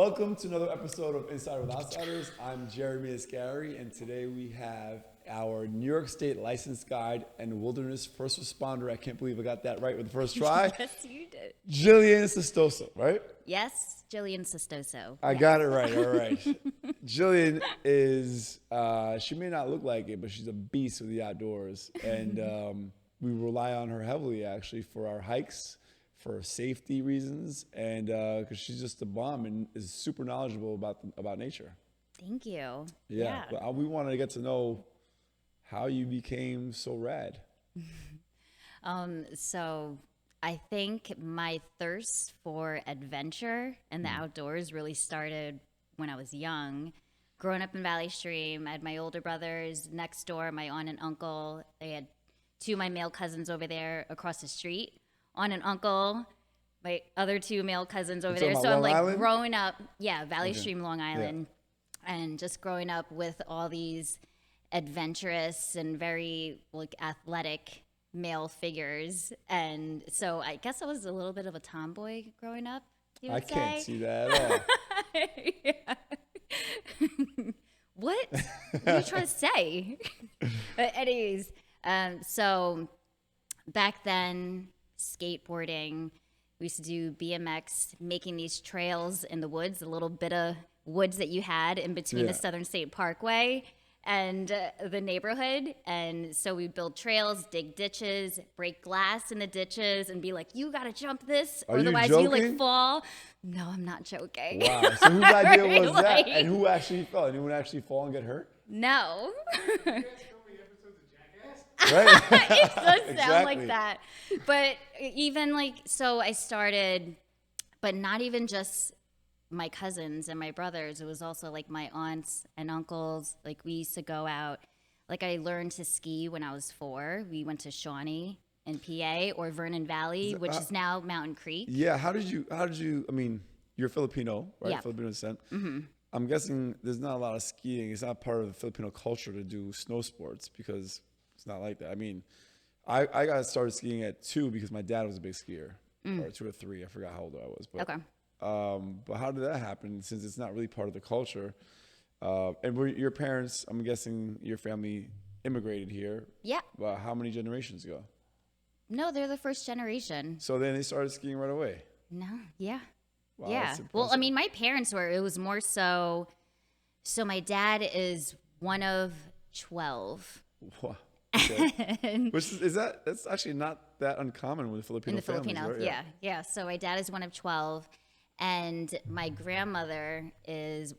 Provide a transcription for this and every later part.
Welcome to another episode of Insider with Outsiders. I'm Jeremy Asgari, and today we have our New York State licensed guide and wilderness first responder. I can't believe I got that right with the first try. Yes, you did. Jillian Sestoso, right? Yes, Jillian Sestoso. I got it right. All right. Jillian is, she may not look like it, but she's a beast with the outdoors. And we rely on her heavily, actually, for our hikes, for safety reasons, and because she's just a bomb and is super knowledgeable about nature. Thank you. Yeah. But we wanted to get to know how you became so rad. So I think my thirst for adventure and the outdoors really started when I was young. Growing up in Valley Stream, I had my older brothers next door, my aunt and uncle. They had two of my male cousins over there across the street. Aunt and uncle, my other two male cousins over there. So I'm like Island? growing up, Valley Stream, Long Island, and just growing up with all these adventurous and very like athletic male figures. And so I guess I was a little bit of a tomboy growing up. You would Can't say. see that at all. What? What are you trying to say? But anyways, so back then, skateboarding, we used to do BMX, making these trails in the woods, the little bit of woods that you had in between the Southern State Parkway and the neighborhood. And so we'd build trails, dig ditches, break glass in the ditches, and be like, you got to jump this, Are you otherwise you like joking? fall. No, I'm not joking. Wow. So whose idea was that? Like- And who actually fell? Anyone actually fall and get hurt? No. Right? It does sound like Exactly. that. But even like, so I started, but not even just my cousins and my brothers. It was also like my aunts and uncles. Like we used to go out. Like I learned to ski when I was 4. We went to Shawnee in PA or Vernon Valley, which is now Mountain Creek. Yeah. How did you, I mean, you're Filipino, right? Yeah. Filipino descent. Mm-hmm. I'm guessing there's not a lot of skiing. It's not part of the Filipino culture to do snow sports because it's not like that. I mean, I got started skiing at 2 because my dad was a big skier, or 2 or 3. I forgot how old I was. But, Okay. but how did that happen since it's not really part of the culture? And were your parents, I'm guessing your family immigrated here. Yeah. How many generations ago? No, they're the first generation. So then they started skiing right away. No. Yeah. Wow, Yeah. that's Well, I impressive. mean, my parents were, it was more so my dad is one of 12. Wow. Okay. Which is that's actually not that uncommon with Filipino In the families, Filipino, right? yeah. So my dad is one of 12, and my grandmother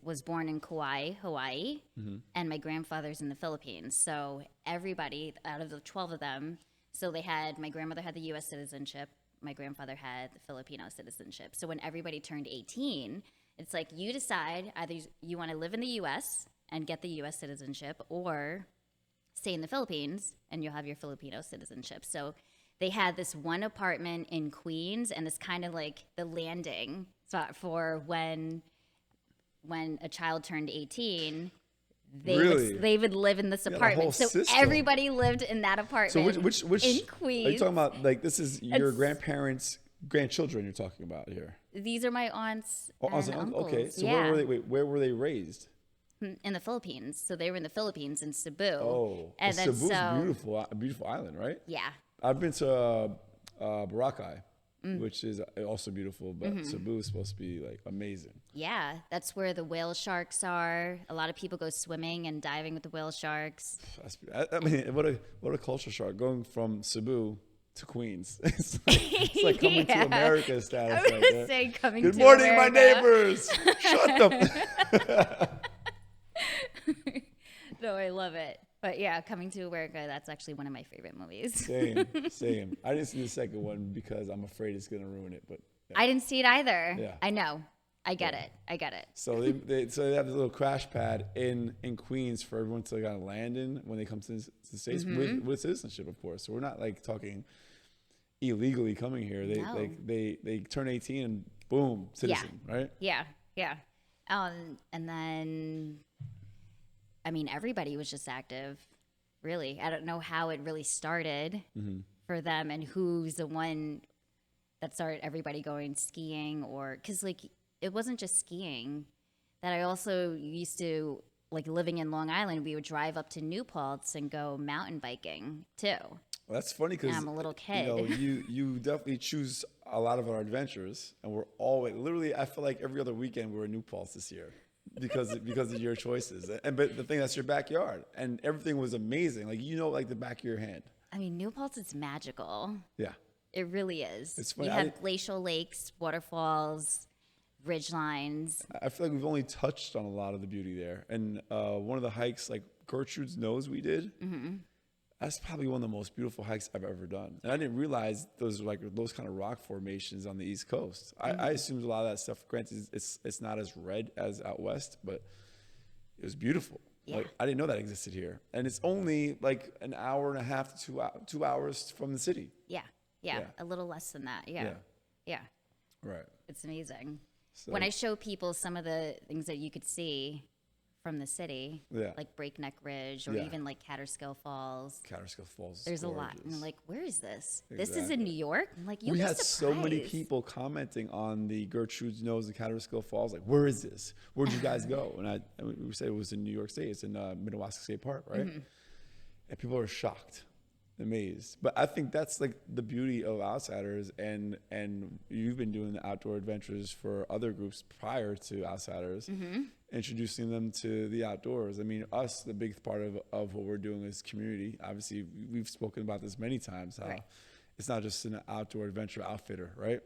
was born in Kauai, Hawaii, and my grandfather's in the Philippines. So everybody out of the 12 of them, so my grandmother had the U.S. citizenship, my grandfather had the Filipino citizenship. So when everybody turned 18, it's like you decide either you want to live in the U.S. and get the U.S. citizenship, or stay in the Philippines and you'll have your Filipino citizenship. So they had this one apartment in Queens, and it's kind of like the landing spot for when a child turned 18, Really? they would live in this whole apartment. So system. everybody lived in that So apartment which in are Queens. you talking about? Like this is your It's- grandparents' grandchildren you're talking about here? These are my aunts Oh, and so- uncles. okay. So yeah. where were they? Wait, where were they raised? In the Philippines. So they were in the Philippines in Cebu. Oh, and then Cebu's so beautiful, a beautiful island, right? yeah. I've been to Boracay, which is also beautiful, but Cebu is supposed to be like amazing. Yeah, that's where the whale sharks are. A lot of people go swimming and diving with the whale sharks. I mean, what a culture shock going from Cebu to Queens. It's like coming to Yeah. America status. I was like gonna that. say coming Good to morning, America. my neighbors. Shut them. No, I love it. But yeah, Coming to America, that's actually one of my favorite movies. Same. I didn't see the second one because I'm afraid it's gonna ruin it. But yeah. I didn't see it either. Yeah. I know. I get it. So they have this little crash pad in Queens for everyone to kind of land in when they come to the States with citizenship, of course. So we're not like talking illegally coming here. No. They turn 18 and boom, citizen, right? Yeah. And then, I mean, everybody was just active, really. I don't know how it really started for them and who's the one that started everybody going skiing, or because like it wasn't just skiing. That I also used to, like living in Long Island, we would drive up to New Paltz and go mountain biking too. Well, that's funny because I'm a little kid. You definitely choose a lot of our adventures, and we're always literally. I feel like every other weekend we're in New Paltz this year because of your choices. But the thing, that's your backyard, and everything was amazing. Like like the back of your hand. I mean, New Paltz is magical. Yeah, it really is. It's funny. You have glacial lakes, waterfalls, ridge lines. I feel like we've only touched on a lot of the beauty there. And one of the hikes, like Gertrude's Nose, we did. Mm-hmm. That's probably one of the most beautiful hikes I've ever done. And I didn't realize those kind of rock formations on the East Coast. Mm-hmm. I assumed a lot of that stuff. Granted, it's not as red as out west, but it was beautiful. Yeah. Like, I didn't know that existed here. And it's only like an hour and a half to 2 hours from the city. Yeah. A little less than that. Yeah. Right. It's amazing. So, when I show people some of the things that you could see from the city, like Breakneck Ridge or even like Catterskill Falls. Catterskill Falls. There's gorgeous. a lot. And I'm like, where is this? Exactly. This is in New York? I'm like, you'll we be had surprised. so many people commenting on the Gertrude's Nose and Catterskill Falls. Like, where is this? Where'd you guys go? And we said it was in New York State. It's in Minnewaska State Park, right? Mm-hmm. And people are shocked, amazed. But I think that's like the beauty of Outsiders, and you've been doing the outdoor adventures for other groups prior to Outsiders, introducing them to the outdoors. I mean, the big part of what we're doing is community. Obviously, we've spoken about this many times, how it's not just an outdoor adventure outfitter, right?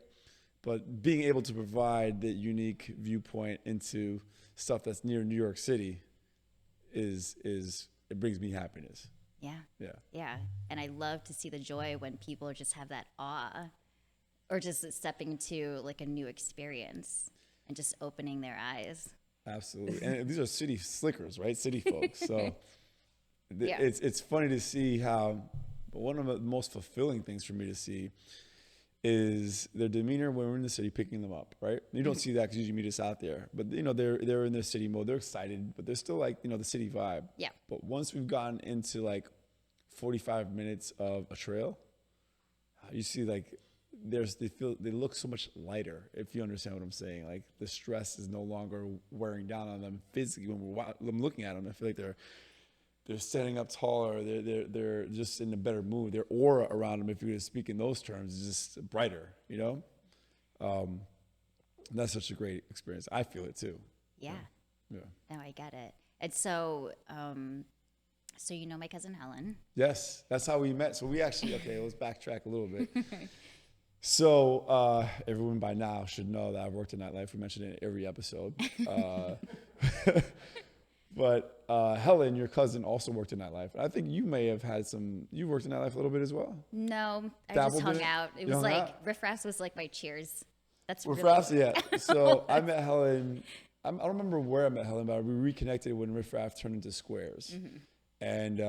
But being able to provide the unique viewpoint into stuff that's near New York City it brings me happiness. Yeah. And I love to see the joy when people just have that awe or just stepping into like a new experience and just opening their eyes. Absolutely. And these are city slickers, right? City folks. So it's funny to see how, but one of the most fulfilling things for me to see is their demeanor when we're in the city picking them up, right? You don't see that because usually you meet us out there, but they're in their city mode. They're excited, but they're still like, the city vibe. Yeah. But once we've gotten into like 45 minutes of a trail, you see like they look so much lighter, if you understand what I'm saying. Like the stress is no longer wearing down on them physically. When I'm looking at them, I feel like they're standing up taller. They're just in a better mood. Their aura around them, if you were to speak in those terms, is just brighter. That's such a great experience. I feel it too. Yeah. No, I get it. And so, so you know my cousin Helen. Yes, that's how we met. So we actually let's backtrack a little bit. So everyone by now should know that I've worked in nightlife. We mentioned it in every episode. But Helen, your cousin, also worked in nightlife. I think you may have had you worked in nightlife a little bit as well? No, I Dabbled just hung in it? out. It You was hung like, out? Riff Raff was like my cheers. That's Riff really Raff, yeah. So I met Helen. I don't remember where I met Helen, but we reconnected when Riff Raff turned into Squares. Mm-hmm. And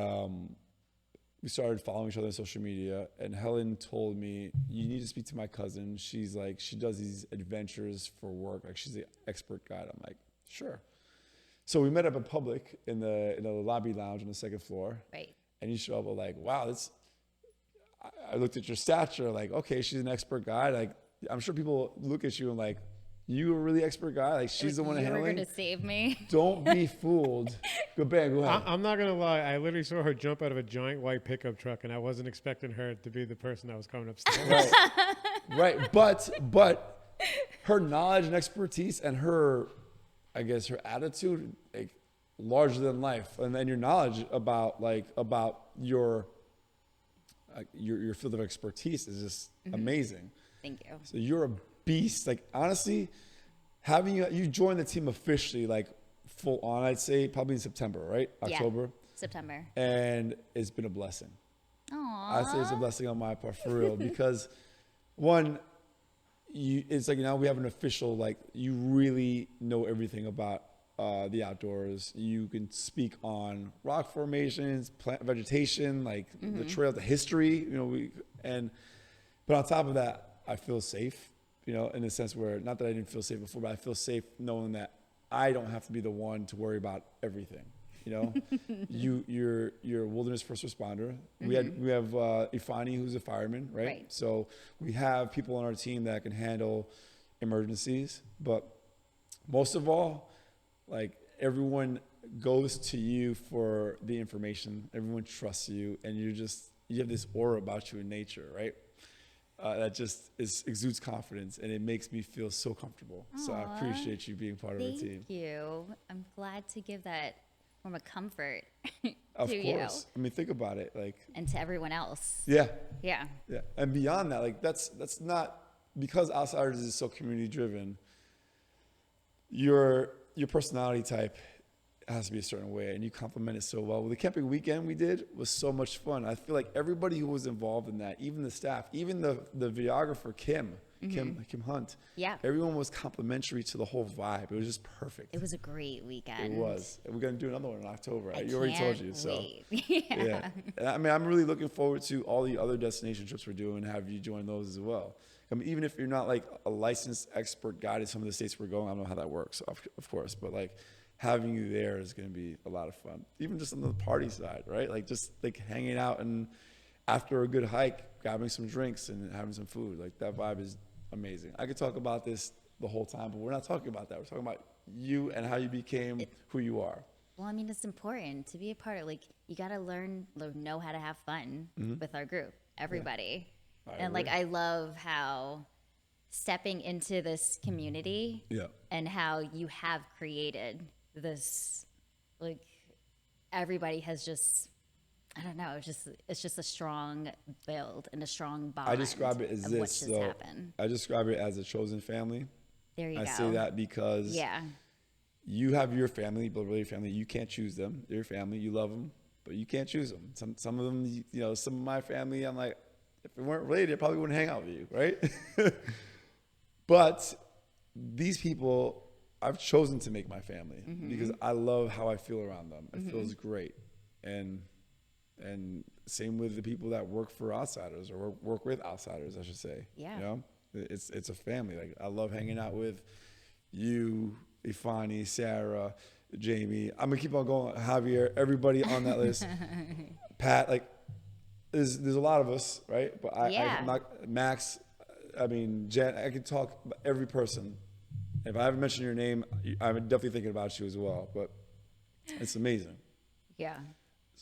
we started following each other on social media, and Helen told me, you need to speak to my cousin. She's like, she does these adventures for work. Like, she's the expert guide. I'm like, sure. So we met up in public in the lobby lounge on the second floor. Right. And you show up like, wow, I looked at your stature, like, okay, she's an expert guide. Like, I'm sure people look at you and like, you a really expert guy? Like, she's the one handling. You were going to save me. Don't be fooled. Go ahead. I'm not going to lie. I literally saw her jump out of a giant white pickup truck, and I wasn't expecting her to be the person that was coming upstairs. Right. But her knowledge and expertise and her attitude, like, larger than life. And then your knowledge about your field of expertise is just amazing. Thank you. So you're a beast. Like, honestly, having you join the team officially, like, full on, I'd say probably in September, right? October. Yeah, September. And it's been a blessing. Aww. I'd say it's a blessing on my part, for real, because one, it's like, now we have an official, like, you really know everything about the outdoors. You can speak on rock formations, plant vegetation, like the trail, the history, but on top of that, I feel safe, in a sense where, not that I didn't feel safe before, but I feel safe knowing that I don't have to be the one to worry about everything. You're a wilderness first responder. We have Ifani, who's a fireman, right? So we have people on our team that can handle emergencies, but most of all, like everyone goes to you for the information. Everyone trusts you, and you have this aura about you in nature, right? That just exudes confidence, and it makes me feel so comfortable. So I appreciate you being part of the team. Thank you. I'm glad to give that form of comfort Of to course. you I mean, think about it. Like, and to everyone else. yeah. Yeah. Yeah. And beyond that, like that's not, because Outsiders is so community driven, your personality type has to be a certain way, and you complement it so well. The camping weekend we did was so much fun. I feel like everybody who was involved in that, even the staff, even the videographer, Kim Hunt. Yeah. Everyone was complimentary to the whole vibe. It was just perfect. It was a great weekend. It was. And we're going to do another one in October. I You already told can't you. So wait. yeah. And I mean, I'm really looking forward to all the other destination trips we're doing, and have you join those as well. I mean, even if you're not like a licensed expert guide in some of the states we're going, I don't know how that works, of course, but like having you there is going to be a lot of fun. Even just on the party side, right? Like just like hanging out and after a good hike, grabbing some drinks and having some food. Like that vibe is amazing. I could talk about this the whole time, but we're not talking about that. We're talking about you and how you became who you are. Well, I mean, it's important to be a part of, like, you got to know how to have fun with our group, everybody. I And agree. like, I love how stepping into this community and how you have created this, like, everybody has just, I don't know, it's just a strong build and a strong bond. I describe it as of this. what just So happened. I describe it as a chosen family. There you I go. say that because Yeah. you have your family, but really your family, you can't choose them. They're your family, you love them, but you can't choose them. Some of them, you know, some of my family, I'm like, if they weren't related, they probably wouldn't hang out with you, right? But these people, I've chosen to make my family because I love how I feel around them. It feels great. And same with the people that work for Outsiders, or work with Outsiders, I should say. Yeah. You know, it's a family. Like I love hanging out with you, Ifani, Sarah, Jamie. I'm gonna keep on going. Javier, everybody on that list. Pat, like there's a lot of us, right? But I'm not, Max. I mean, Jen. I could talk about every person. If I haven't mentioned your name, I'm definitely thinking about you as well. But it's amazing. Yeah.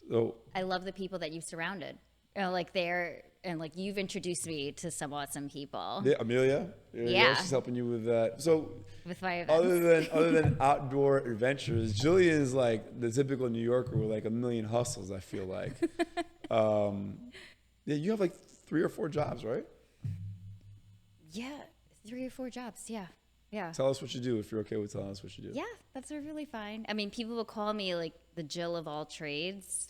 So I love the people that you've surrounded. You know, like like you've introduced me to some awesome people. yeah, Amelia, Yeah. she's helping you with that. So With my events. other than outdoor adventures, Jillian's like the typical New Yorker with like a million hustles. I feel like, yeah, you have like 3 or 4 jobs, right? Yeah, 3 or 4 jobs. Yeah. Yeah. Tell us what you do if you're okay with telling us what you do. Yeah, that's really fine. I mean, people will call me like the Jill of all trades.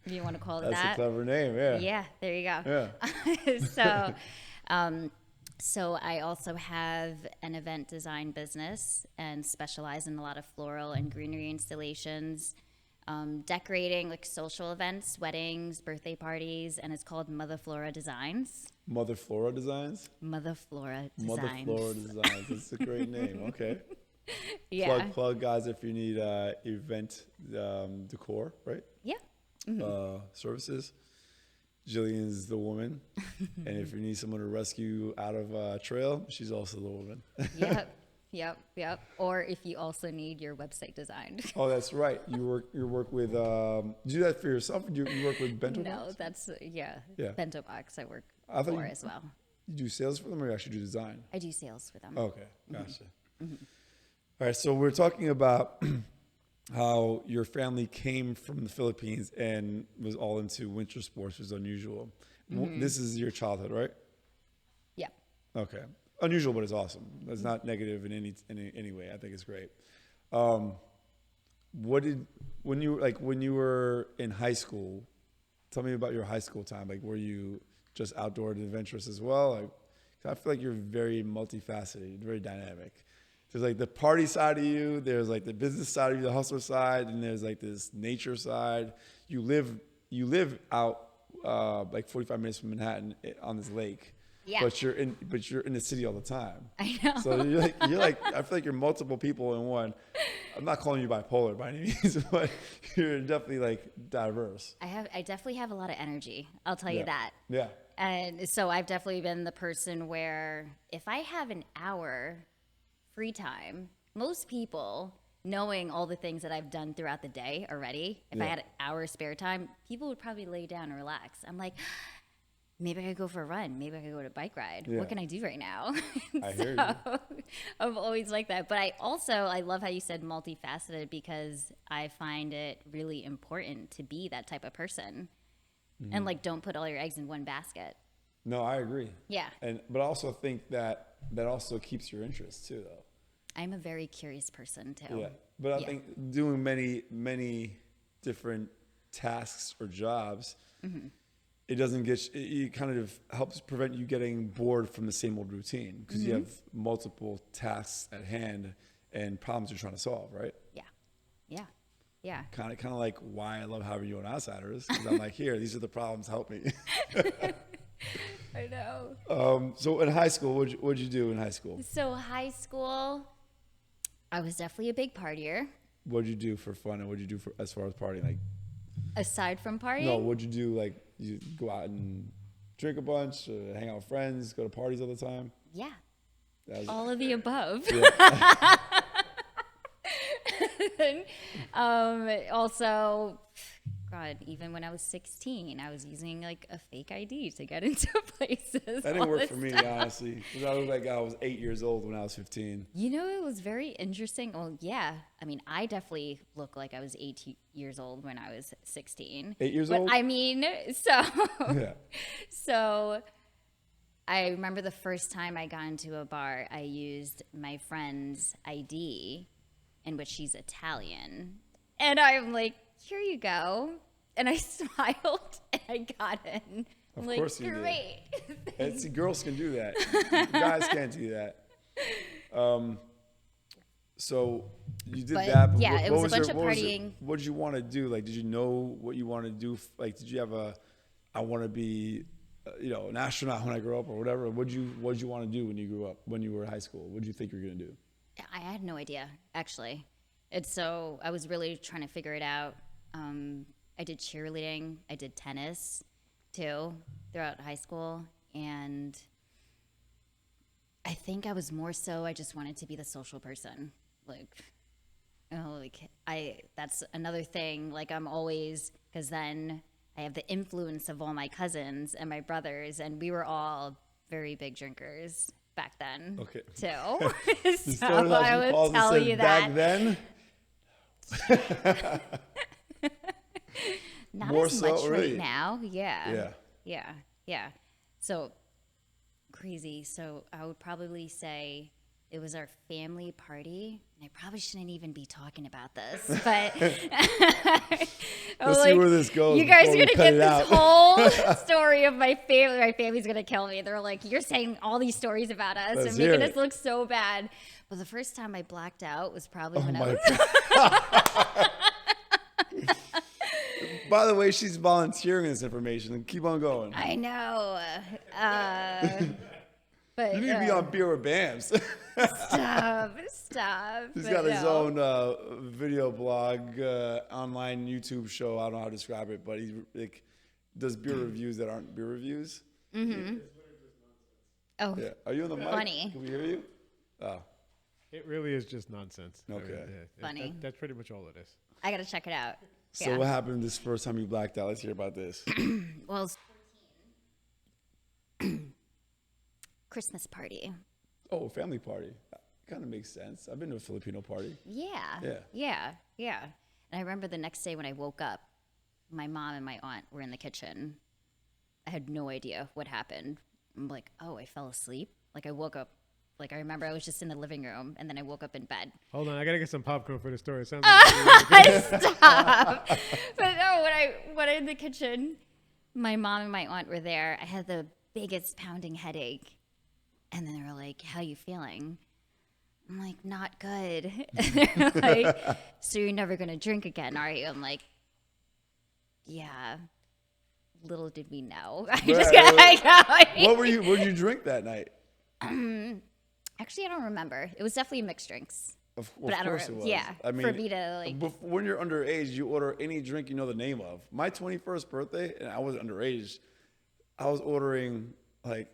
If you want to call it That's that. a clever name, yeah. Yeah, there you go. Yeah. So I also have an event design business and specialize in a lot of floral and greenery installations, decorating like social events, weddings, birthday parties, and it's called Mother Flora Designs. Mother Flora Designs. Mother Flora Mother Designs. Flora Designs. It's a great name. Okay. Yeah. Plug guys if you need event decor, right? Yeah. Services. Jillian's the woman, and if you need someone to rescue you out of a trail, she's also the woman. Yep. Or if you also need your website designed. Oh, that's right. You work with. Do you do that for yourself? Or do you work with Bento No, Box? that's Yeah. Bento Box I work I thought for you- as well. You do sales for them, or you actually do design? I do sales for them. Okay, gotcha. All right, so we're talking about how your family came from the Philippines and was all into winter sports, which is unusual. This is your childhood, right? Yeah. Okay. Unusual, but it's awesome. It's not negative in any way. I think it's great. When you were in high school, tell me about your high school time. Like, were you just outdoor and adventurous as well? Like, 'cause I feel like you're very multifaceted, very dynamic. There's like the party side of you, there's like the business side of you, the hustler side, and there's like this nature side. You live out like 45 minutes from Manhattan on this lake. Yeah. But you're in the city all the time. I know. So you're like I feel like you're multiple people in one. I'm not calling you bipolar by any means, but you're definitely like diverse. I definitely have a lot of energy. I'll tell you that. Yeah. And so I've definitely been the person where if I have an hour free time, most people, knowing all the things that I've done throughout the day already, if I had an hour spare time, people would probably lay down and relax. I'm like, maybe I could go for a run. Maybe I could go on a bike ride. Yeah. What can I do right now? I hear you. I'm always like that. But I love how you said multifaceted, because I find it really important to be that type of person. And like, don't put all your eggs in one basket. No, I agree. Yeah. But I also think that also keeps your interest too, though. I'm a very curious person too. Yeah. But I think doing many different tasks or jobs, it doesn't it kind of helps prevent you getting bored from the same old routine, because you have multiple tasks at hand and problems you're trying to solve, right? Yeah. Yeah. Yeah. Kind of like why I love having you on Outsiders, because I'm like, here, these are the problems, help me. I know. So in high school, what'd you do in high school? So high school, I was definitely a big partier. What'd you do for fun, and what'd you do for as far as partying? Like, Aside from partying? no, what'd you do? Like, you go out and drink a bunch, hang out with friends, go to parties all the time? Yeah. All of the above. Yeah. Also, God, even when I was 16, I was using like a fake ID to get into places. That didn't work for me, honestly. Because I looked like I was 8 years old when I was 15. You know, it was very interesting. Well, yeah. I mean, I definitely look like I was 8 years old when I was 16. 8 years but old? I mean, so Yeah. so I remember the first time I got into a bar, I used my friend's ID, in which she's Italian. And I'm like, here you go. And I smiled and I got in. I'm Of course you did. great. And see, girls can do that. Guys can't do that. So you did But, that. But yeah, it was a bunch of what partying. What did you want to do? Like, did you know what you wanted to do? Like, did you have I want to be, an astronaut when I grow up, or whatever? What did you want to do when you grew up? When you were in high school, what did you think you were gonna do? I had no idea, actually. And so I was really trying to figure it out. I did cheerleading. I did tennis, too, throughout high school. And I think I was more so, I just wanted to be the social person. That's another thing. Like, I'm always, because then I have the influence of all my cousins and my brothers, and we were all very big drinkers back then, Okay. too. So I would tell you that. Back then? Not More as so, much really? right now. Yeah. Yeah. Yeah. So crazy. So I would probably say it was our family party. And I probably shouldn't even be talking about this, but Let's see where this goes. You guys are before we gonna cut get it this out. whole story of my family. My family's gonna kill me. They're like, you're saying all these stories about us Let's and hear making it. us look so bad. But the first time I blacked out was probably when I My was By the way, she's volunteering this information. Keep on going. I know. But You need to be on Beer with Bams. Stop. He's But got his no. own video blog, online YouTube show. I don't know how to describe it, but he does beer reviews that aren't beer reviews. Oh, Yeah. Are you on the mic? Funny. Can we hear you? Oh, It really is just nonsense. Okay. Funny. That's pretty much all it is. I gotta check it out. so Yeah. what happened this first time you blacked out? Let's hear about this. Well, it was 14. Christmas party. Oh, family party. Kind of makes sense. I've been to a Filipino party. Yeah. Yeah. And I remember the next day when I woke up, my mom and my aunt were in the kitchen. I had no idea what happened. I'm like, oh, I fell asleep. Like, I woke up. Like, I remember I was just in the living room, and then I woke up in bed. Hold on, I gotta get some popcorn for the story. It sounds like Stop. But no, when I'm in the kitchen, my mom and my aunt were there. I had the biggest pounding headache. And then they were like, how you feeling? I'm like, not good. And they're like, so you're never going to drink again, are you? I'm like, yeah. Little did we know. I just got What did you drink that night? Actually, I don't remember. It was definitely mixed drinks. Of But I don't course it was. yeah, I mean, for me to, like- when you're underage, you order any drink you know the name of. My 21st birthday, and I was underage, I was ordering, like,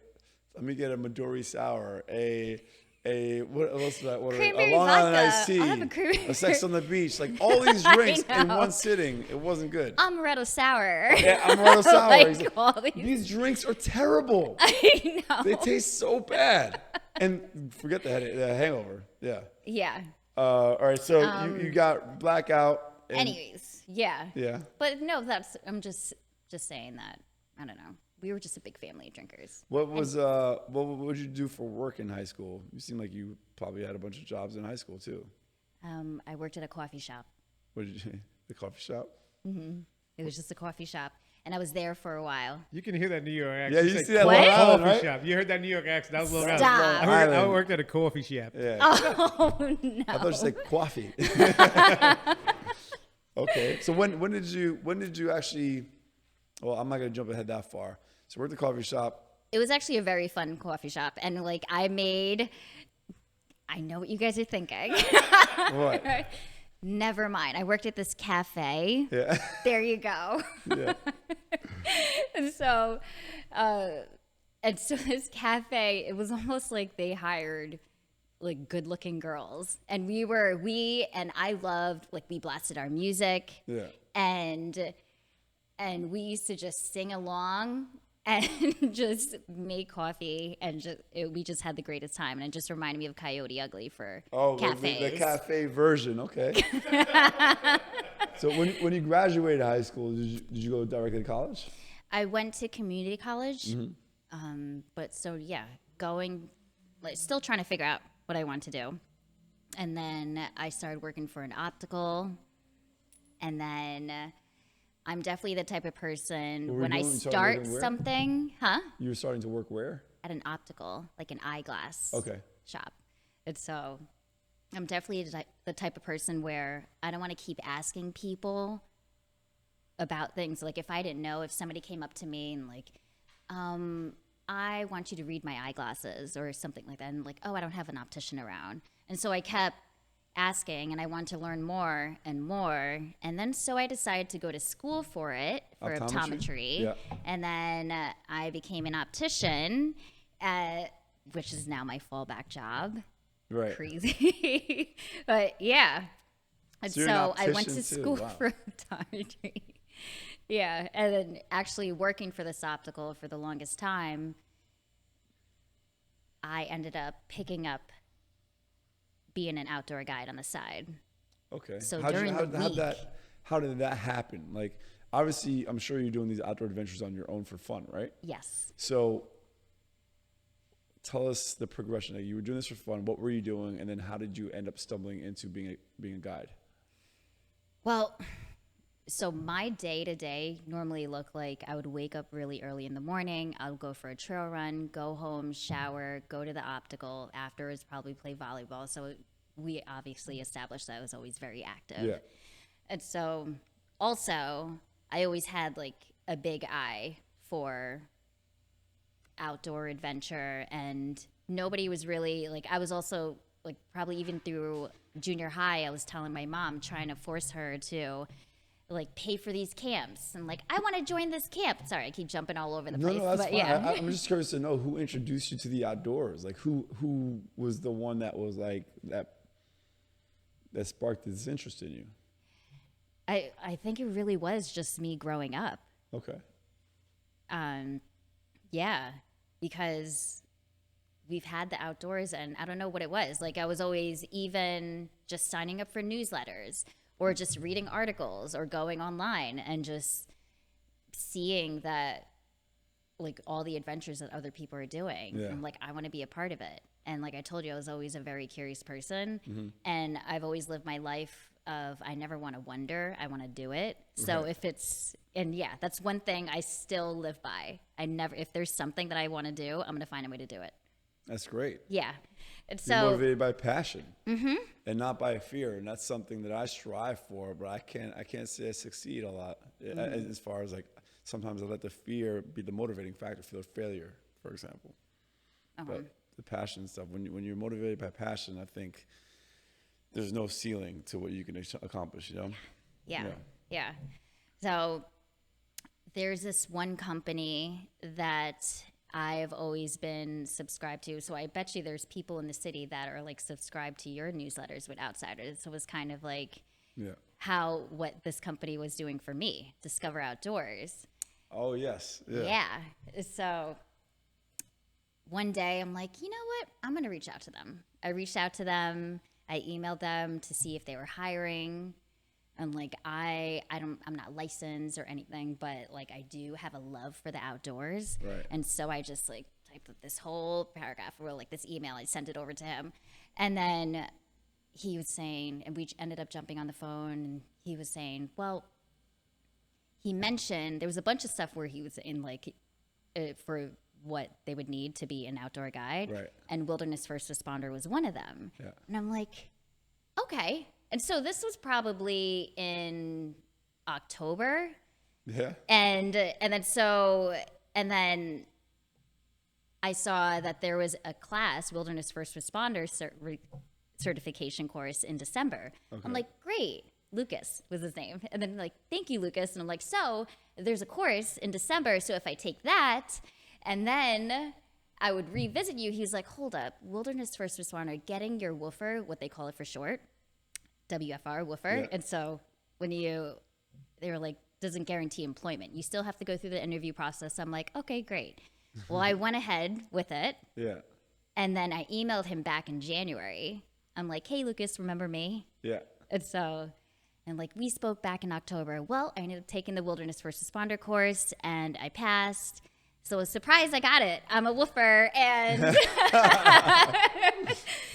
let me get a Midori sour, a what else did I order? Cranberry A Long Island vodka. iced tea. I'll have a cranberry- A Sex on the Beach. Like all these drinks in know. one sitting. It wasn't good. Amaretto sour. Yeah, Amaretto sour. Like all these. These drinks are terrible. I know. They taste so bad. And forget the hangover. Yeah. Yeah. All right. So you got blackout. And, Anyways, yeah. Yeah. But no, I'm just saying that. I don't know. We were just a big family of drinkers. What did you do for work in high school? You seem like you probably had a bunch of jobs in high school too. I worked at a coffee shop. What did you? The coffee shop? It was just a coffee shop, and I was there for a while. You can hear that New York accent. Yeah, She you said see that Long coffee Island, right? shop. You heard that New York accent. That was Long Island. Stop. I worked at a coffee shop. Yeah. Oh no! I thought you said coffee. Okay. So when did you actually? Well, I'm not gonna jump ahead that far. So we're at the coffee shop. It was actually a very fun coffee shop, and like I know what you guys are thinking. What? Never mind. I worked at this cafe. Yeah. There you go. Yeah. And so this cafe, it was almost like they hired like good-looking girls, and I loved, like, we blasted our music. Yeah. And we used to just sing along and just make coffee, and we just had the greatest time. And it just reminded me of Coyote Ugly for cafes. The cafe version. Okay. So when you graduated high school, did you go directly to college? I went to community college, Mm-hmm. but so yeah, still trying to figure out what I want to do. And then I started working for an optical, and then I'm definitely the type of person What were when you I doing? You started start working where? something, You were starting to work where? at an optical, like an eyeglass Okay. shop. And so I'm definitely the type of person where I don't want to keep asking people about things. Like if I didn't know, if somebody came up to me and like, I want you to read my eyeglasses or something like that. And like, oh, I don't have an optician around. And so I kept asking, and I wanted to learn more and more. And then so I decided to go to school for optometry. Yeah. And then I became an optician, which is now my fallback job. Right. Crazy. But yeah. And So you're an so I went to optician too. school Wow. for optometry. Yeah. And then actually working for this optical for the longest time, I ended up picking up being an outdoor guide on the side. Okay. So How'd you- during how- the how'd week- that- how did that happen? Like, obviously, I'm sure you're doing these outdoor adventures on your own for fun, right? Yes. So tell us the progression. Like, you were doing this for fun. What were you doing? And then how did you end up stumbling into being a guide? Well, so my day to day normally looked like I would wake up really early in the morning. I would go for a trail run, go home, shower, go to the optical. Afterwards, probably play volleyball. So we obviously established that I was always very active. Yeah. And so also, I always had like a big eye for outdoor adventure, and nobody was really like, I was also like, probably even through junior high, I was telling my mom, trying to force her to like pay for these camps, and like, I want to join this camp. Sorry, I keep jumping all over the place. No, that's but fine. yeah. I'm just curious to know who introduced you to the outdoors. Like, who was the one that was like that sparked this interest in you? I think it really was just me growing up. Okay. Yeah, because we've had the outdoors, and I don't know what it was. Like, I was always even just signing up for newsletters or just reading articles or going online and just seeing that, like, all the adventures that other people are doing. Yeah. And like, I want to be a part of it. And like I told you, I was always a very curious person. Mm-hmm. And I've always lived my life of, I never want to wonder, I want to do it. So Right. if it's, and yeah, that's one thing I still live by. If there's something that I want to do, I'm going to find a way to do it. That's great. Yeah. And You're so, motivated by passion and not by fear, and that's something that I strive for. But I can't say I succeed a lot as far as like sometimes I let the fear be the motivating factor for the failure, for example. But the passion stuff, when you're motivated by passion, I think there's no ceiling to what you can accomplish. You know? yeah. So there's this one company that I've always been subscribed to. So I bet you there's people in the city that are like subscribed to your newsletters with Outsiders. So it was kind of like what this company was doing for me, Discover Outdoors. Oh, yes. Yeah. So one day I'm like, you know what? I'm going to reach out to them. I reached out to them. I emailed them to see if they were hiring. And like, I'm not licensed or anything, but like I do have a love for the outdoors. Right. And so I just like typed up this whole paragraph, or like this email. I sent it over to him. And then he was saying, and we ended up jumping on the phone, and he was saying, well, he mentioned there was a bunch of stuff where he was in like for what they would need to be an outdoor guide. Right. And wilderness first responder was one of them. Yeah. And I'm like, okay. And so this was probably in October. Yeah. And then I saw that there was a class, Wilderness First Responder certification course in December. Okay. I'm like, great. Lucas was his name. And then like, thank you, Lucas. And I'm like, so there's a course in December. So if I take that and then I would revisit you, he's like, hold up, Wilderness First Responder, getting your woofer, what they call it for short, WFR, woofer. Yeah. And so when they were like, doesn't guarantee employment. You still have to go through the interview process. I'm like, okay, great. Well, I went ahead with it. Yeah. And then I emailed him back in January. I'm like, hey, Lucas, remember me? Yeah. And like, we spoke back in October. Well, I ended up taking the Wilderness First Responder course, and I passed. So a surprise, I got it. I'm a woofer. And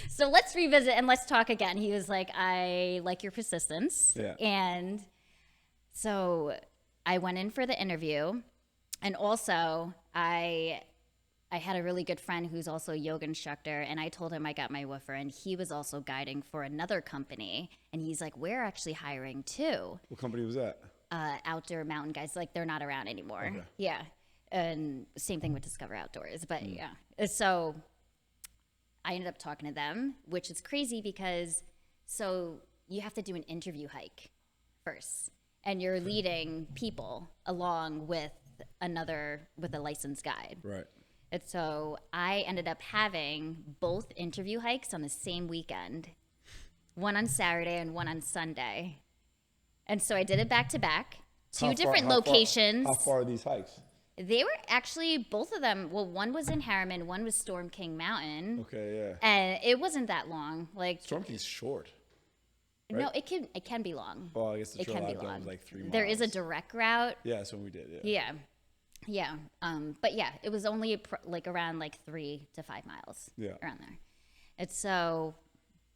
so let's revisit and let's talk again. He was like, I like your persistence. Yeah. And so I went in for the interview. And also, I had a really good friend who's also a yoga instructor, and I told him I got my woofer, and he was also guiding for another company. And he's like, we're actually hiring too. What company was that? Outdoor mountain guys. Like, they're not around anymore. Okay. Yeah. And same thing with Discover Outdoors. But yeah. So I ended up talking to them, which is crazy because so you have to do an interview hike first, and you're leading people along with a licensed guide. Right. And so I ended up having both interview hikes on the same weekend, one on Saturday and one on Sunday. And so I did it back to back, two different locations. How far are these hikes? They were actually, both of them, well, one was in Harriman, one was Storm King Mountain. Okay, yeah. And it wasn't that long. Like, Storm King's short. Right? no, it can be long. Well, I guess the It trail can be I've done long. was like 3 miles. There is a direct route. Yeah, that's what we did. Yeah. Yeah. But yeah, it was only like around like 3 to 5 miles. Yeah. Around there. And so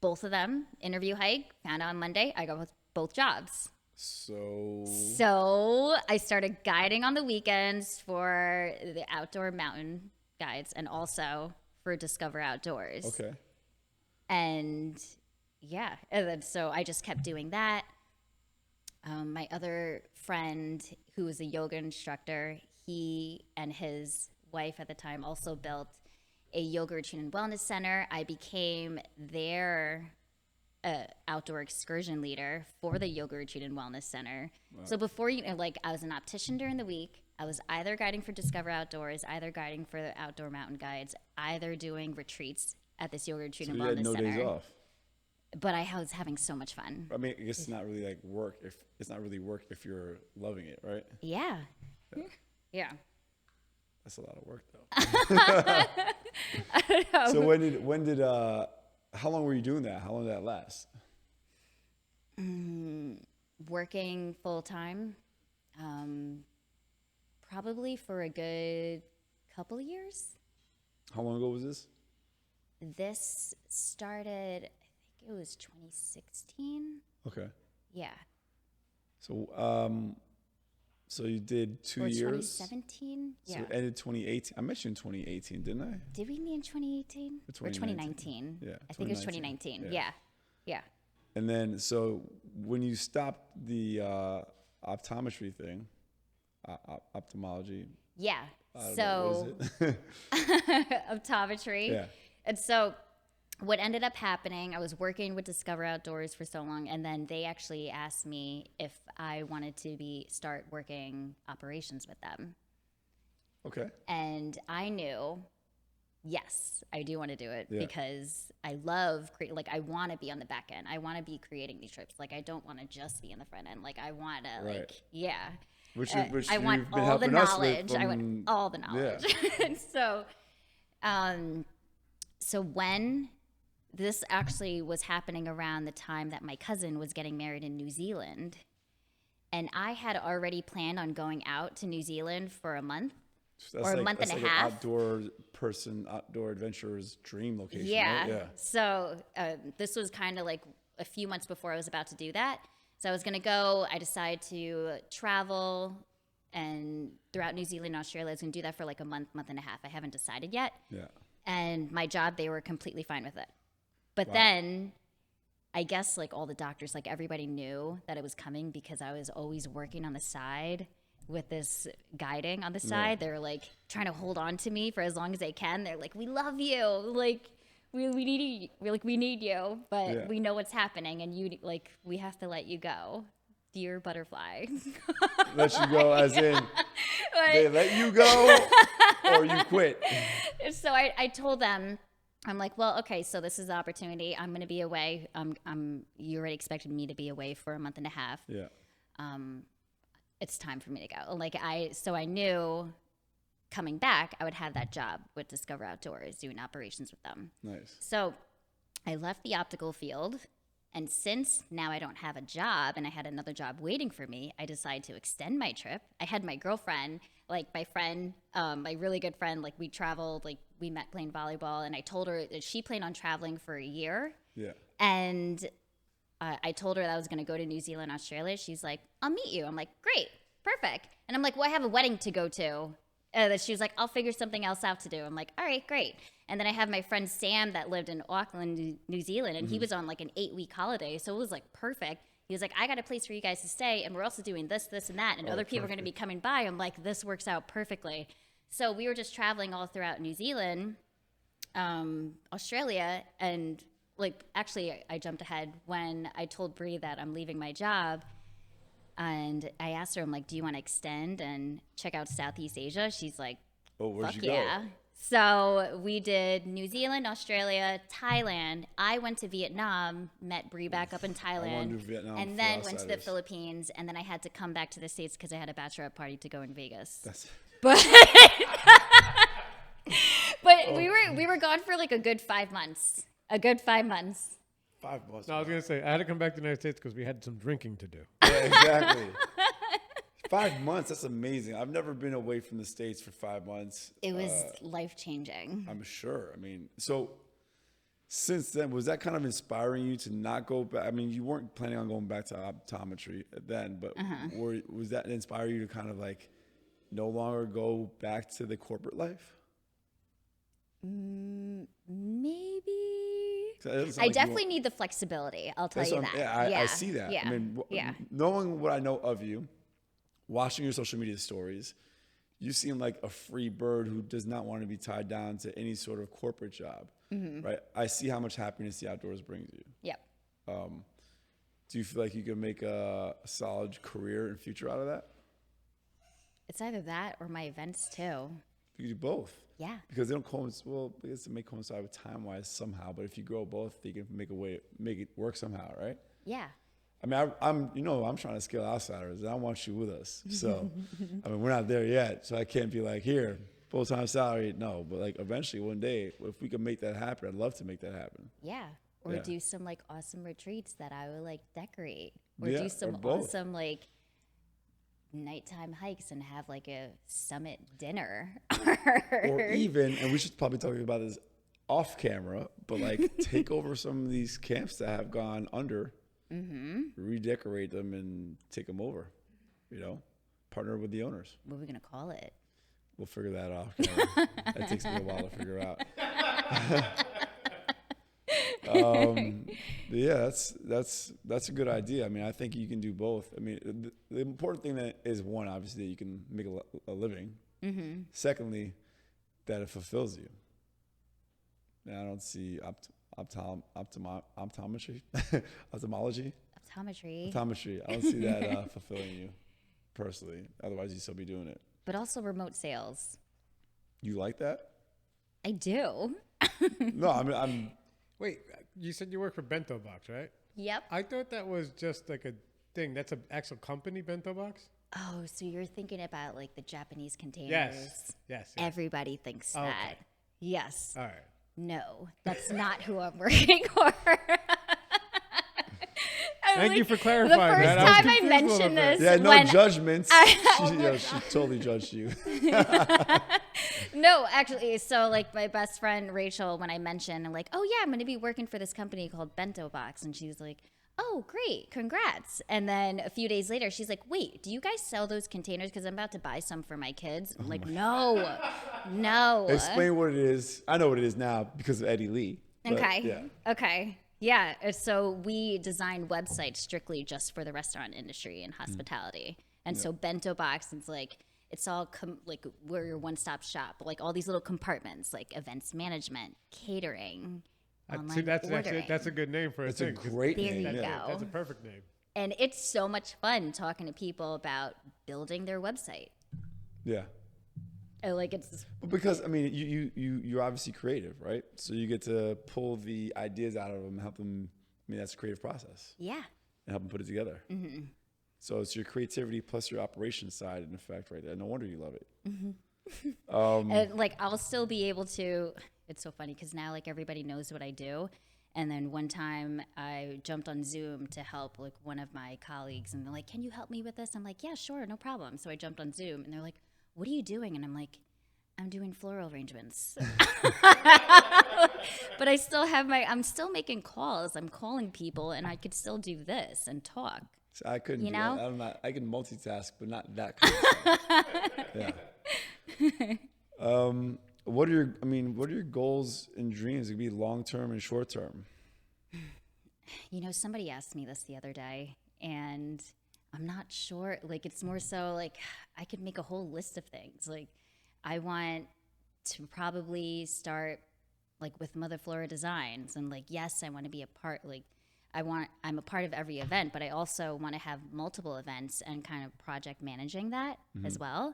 both of them, interview hike, found out on Monday, I got both jobs. So I started guiding on the weekends for the outdoor mountain guides and also for Discover Outdoors. Okay. And yeah, and then so I just kept doing that. My other friend who was a yoga instructor, he and his wife at the time also built a yoga retreat and wellness center. I became their outdoor excursion leader for the yoga retreat and wellness center. Wow. So before, like, I was an optician during the week. I was either guiding for Discover Outdoors, either guiding for the outdoor mountain guides, either doing retreats at this yoga retreat and wellness center. So you had no days off. But I was having so much fun. I mean, I guess it's not really like work if it's not really work if you're loving it, right? Yeah. Yeah. That's a lot of work, though. I don't know. So when did how long were you doing that? How long did that last? Working full time, probably for a good couple of years. How long ago was this? This started, I think it was 2016. Okay. Yeah. So so you did 2 years. 2017. So Yeah. it ended 2018. I mentioned 2018, didn't I? Did we meet in 2018 or 2019? Yeah. I think it was 2019. Yeah. Yeah. And then, so when you stopped the optometry thing, ophthalmology. Yeah. I don't So know, what is it? optometry. Yeah. And so what ended up happening, I was working with Discover Outdoors for so long, and then they actually asked me if I wanted to start working operations with them. Okay. And I knew, yes, I do want to do it because I love I want to be on the back end. I want to be creating these trips. Like, I don't want to just be on the front end. Like, I want to which I want all the knowledge. I want all the knowledge. And so when this actually was happening around the time that my cousin was getting married in New Zealand, and I had already planned on going out to New Zealand for a month or a month and a half. Outdoor adventurer's dream location. Yeah. Right? Yeah. So this was kind of like a few months before I was about to do that. So I was going to go. I decided to travel and throughout New Zealand and Australia. I was going to do that for like a month and a half. I haven't decided yet. Yeah. And my job, they were completely fine with it. But then I guess like all the doctors, like everybody knew that it was coming because I was always working on the side with this guiding on the side. They were like trying to hold on to me for as long as they can. They're like, we love you. Like, we need you. We're like, we need you, but we know what's happening and you like, we have to let you go. Dear butterfly. Let you go as in they let you go or you quit. So I told them, I'm like, well, okay, so this is the opportunity. I'm going to be away. You already expected me to be away for a month and a half. Yeah. It's time for me to go. Like I knew coming back, I would have that job with Discover Outdoors, doing operations with them. Nice. So I left the optical field, and since now I don't have a job and I had another job waiting for me, I decided to extend my trip. I had my girlfriend, like my friend, my really good friend, like we traveled, like we met playing volleyball, and I told her that she planned on traveling for a year. Yeah. And I told her that I was going to go to New Zealand, Australia. She's like, I'll meet you. I'm like, great, perfect. And I'm like, well, I have a wedding to go to. She was like, I'll figure something else out to do. I'm like, all right, great. And then I have my friend Sam that lived in Auckland, New Zealand, and he was on like an 8-week holiday. So it was like perfect. He was like, I got a place for you guys to stay, and we're also doing this, this, and that. And other people are going to be coming by. I'm like, this works out perfectly. So we were just traveling all throughout New Zealand, Australia, and like actually I jumped ahead when I told Bree that I'm leaving my job. And I asked her, I'm like, do you want to extend and check out Southeast Asia? She's like, where'd you go? So we did New Zealand, Australia, Thailand. I went to Vietnam, met Bree back up in Thailand, and then went to the Philippines. And then I had to come back to the States because I had a bachelorette party to go in Vegas. But we were gone for like a good 5 months. 5 months. 5 months. No, I was going to say, I had to come back to the United States because we had some drinking to do. Yeah, exactly. 5 months, that's amazing. I've never been away from the States for 5 months. It was life-changing. I'm sure. I mean, so since then, was that kind of inspiring you to not go back? I mean, you weren't planning on going back to optometry then, but was that inspire you to kind of like no longer go back to the corporate life? Maybe. I definitely need the flexibility. I'll tell you that. I see that. Yeah. I mean, knowing what I know of you, watching your social media stories, you seem like a free bird who does not want to be tied down to any sort of corporate job, right? I see how much happiness the outdoors brings you. Yep. Do you feel like you can make a solid career and future out of that? It's either that or my events too. You can do both. Yeah. Because they don't coincide. Well, I guess it may coincide with time-wise somehow. But if you grow both, you can make it work somehow, right? Yeah. I mean, I'm trying to scale Outsiders, and I want you with us. So, I mean, we're not there yet, so I can't be like, here, full-time salary. No, but like eventually, one day, if we can make that happen, I'd love to make that happen. Yeah. Or do some like awesome retreats that I would like decorate, or do some awesome like nighttime hikes and have like a summit dinner. Or even, and we should probably talk about this off camera, but like take over some of these camps that have gone under, redecorate them and take them over, partner with the owners. What are we going to call it? We'll figure that out. That takes me a while to figure out. Yeah, that's a good idea. I mean, I think you can do both. I mean, the important thing that is one, obviously, that you can make a living. Secondly, that it fulfills you. And I don't see optometry. I don't see that fulfilling you personally. Otherwise, you'd still be doing it. But also remote sales. You like that? I do. No, I'm Wait, you said you work for Bento Box, right? Yep. I thought that was just like a thing. That's an actual company, Bento Box? Oh, so you're thinking about like the Japanese containers? Yes. Everybody thinks Okay. that. Yes. All right. No, that's not who I'm working for. Thank you for The clarifying first that. I was time I confused a little mentioned bit. this, yeah, no when judgments. She totally judged you. no, actually, so like my best friend Rachel, when I mentioned, I'm like, oh yeah, I'm going to be working for this company called Bento Box, and she's like, oh great, congrats. And then a few days later, she's like, wait, do you guys sell those containers? Because I'm about to buy some for my kids. I'm like, no. Explain what it is. I know what it is now because of Eddie Lee. but Okay. Yeah. Okay. Yeah. So we design websites strictly just for the restaurant industry and hospitality. And so Bento Box is like, it's all like we're your one-stop shop, like all these little compartments, like events management, catering, online See, that's ordering. that's a good name for a It's a thing. 'cause great There name. you Yeah. go. That's a perfect name. And it's so much fun talking to people about building their website. Yeah. Like it's But because I mean, you're obviously creative, right? So you get to pull the ideas out of them, and help them. I mean, that's a creative process, yeah. and help them put it together. Mm-hmm. So it's your creativity plus your operations side, in effect, right there. No wonder you love it. And like I'll still be able to. It's so funny because now like everybody knows what I do. And then one time I jumped on Zoom to help like one of my colleagues, and they're like, "Can you help me with this?" I'm like, "Yeah, sure, no problem." So I jumped on Zoom, and they're like, "What are you doing?" And I'm like, "I'm doing floral arrangements." But I still have I'm still making calls. I'm calling people, and I could still do this and talk. So I couldn't. You do know? that. I'm not. I can multitask, but not that kind of stuff. Yeah. What are your goals and dreams? It could be long term and short term. You know, somebody asked me this the other day, and I'm not sure. Like, it's more so like I could make a whole list of things. Like, I want to probably start like with Mother Flora Designs, and like, yes, I want to be a part. Like, I'm a part of every event, but I also want to have multiple events and kind of project managing that as well.